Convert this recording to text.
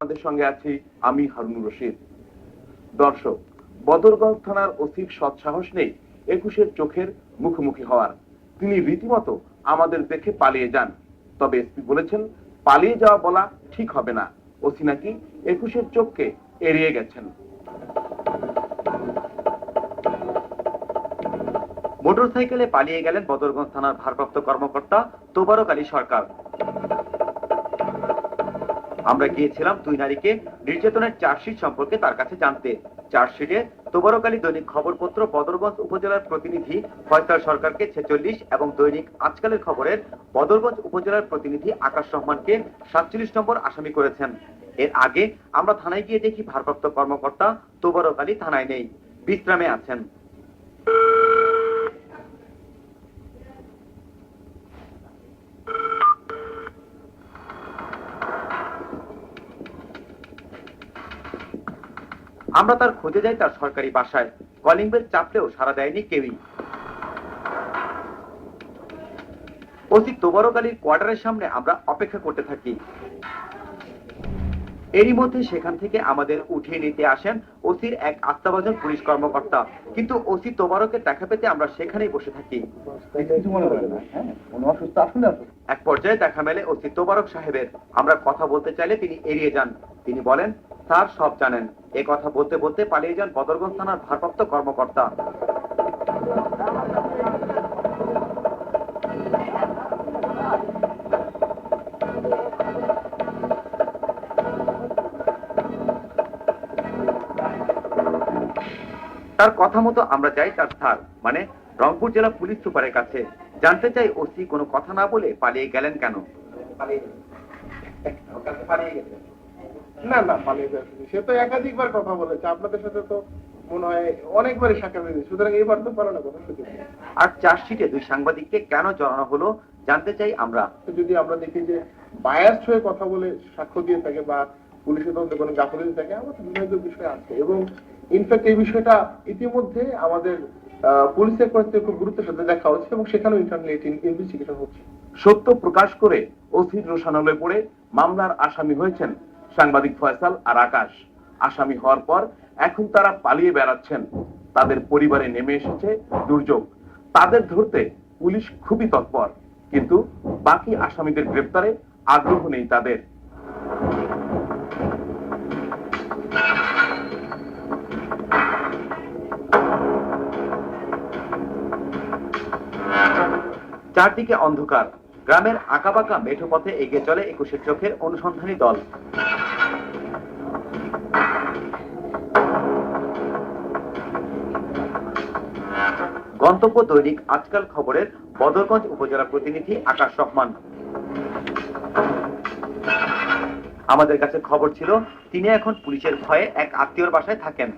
আপনাদের সঙ্গে আছি আমি হারুনুর রশিদ। দর্শক, বদরগঞ্জ থানার ওসির সৎসাহস নেই ২১-এর চোখের মুখোমুখি হওয়ার। তিনি রীতিমতো আমাদের দেখে পালিয়ে যান। তবে এসপি বলেছেন পালিয়ে যাওয়া বলা ঠিক হবে না। ওসি নাকি ২১-এর চোখকে এড়িয়ে গেছেন। মোটরসাইকেলে পালিয়ে গেলেন বদরগঞ্জ থানার ভারপ্রাপ্ত কর্মকর্তা তোবারক আলী সরকার। আমরা গিয়েছিলাম দুই নারীকে নির্যাতনের চার্জশিট সম্পর্কে তার কাছে জানতে। চার্জশিটে তোবারক আলী দৈনিক খবরপত্র বদরগঞ্জ উপজেলার প্রতিনিধি ফয়সাল সরকারকে 46 এবং দৈনিক আজকালের খবরের বদরগঞ্জ উপজেলার প্রতিনিধি আকাশ রহমানকে 47 নম্বর আসামি করেছেন। এর আগে আমরা থানায় গিয়ে দেখি ভারপ্রাপ্ত কর্মকর্তা তোবারক আলী থানায় নেই, বিশ্রামে আছেন। আমরা তার খোঁজে যাই তার সরকারি বাসায়। কলিং বেল চাপলেও সাড়া দেয়নি কেউই। ওসি তোবারক আলীর কোয়ার্টারের সামনে আমরা অপেক্ষা করতে থাকি। এরই মধ্যে সেখান থেকে আমাদের উঠিয়ে নিতে আসেন ওসির এক আস্থাভাজন পুলিশ কর্মকর্তা। কিন্তু ওসি তোবারকের দেখা পেতে আমরা সেখানেই বসে থাকি। এক পর্যায়ে দেখা মেলে ওসি তোবারক সাহেবের। আমরা কথা বলতে চাইলে তিনি এড়িয়ে যান। তিনি বলেন স্যার সব জানেন। এ কথা বলতে বলতে পালিয়ে যান বদরগঞ্জ থানার ভারপ্রাপ্ত কর্মকর্তা। তার কথা মতো আমরা যাই তার স্যার মানে রংপুর জেলা পুলিশ সুপারের কাছে। জানতে চাই ওসি কোনো কথা না বলে পালিয়ে গেলেন কেন। না না পালিয়ে যাচ্ছে, সে তো একাধিকবার কথা বলেছে আপনাদের সাথে, তো মনে হয় অনেকবারই সাক্ষাৎ হয়েছে, সুতরাং এইবার তো পারো না কোনো সুযোগ। আর চার্জশিটে দুই সাংবাদিককে কেন জড়ানো হলো জানতে চাই আমরা। যদি আমরা দেখি যে বায়াসড হয়ে কথা বলে সাক্ষ্য দিয়ে থাকে বা পুলিশের তদন্তে কোনো গাফিলতি থাকে, আমার তো বিভাগীয় বিষয় আছে। এবং ইনফ্যাক্ট এই বিষয়টা ইতিমধ্যে আমাদের পুলিশের কাছে খুব গুরুত্বের সাথে দেখা হচ্ছে এবং সেখানেও ইন্টারনাল ইনভেস্টিগেশন হচ্ছে। সত্য প্রকাশ করে ওসির রোশানলে পড়ে মামলার আসামি হয়েছেন সাংবাদিক ফয়সাল আর আকাশ। আসামি হওয়ার পর এখন তারা পালিয়ে বেড়াচ্ছেন। তাদের পরিবারে নেমে এসেছে দুর্যোগ। তাদের ধরতে পুলিশ খুবই তৎপর, কিন্তু বাকি আসামিদের গ্রেপ্তারে আগ্রহ নেই তাদের। চারদিকে অন্ধকার। গ্রামের আঁকাবাঁকা মেঠো পথে এগিয়ে চলে ২১-এর চোখের অনুসন্ধানী দল। গন্তব্য দৈনিক আজকাল খবরের বদরগঞ্জ উপজেলা প্রতিনিধি আকাশ রহমান। আমাদের কাছে খবর ছিল তিনি এখন পুলিশের ভয়ে এক আত্মীয়র বাসায় থাকেন।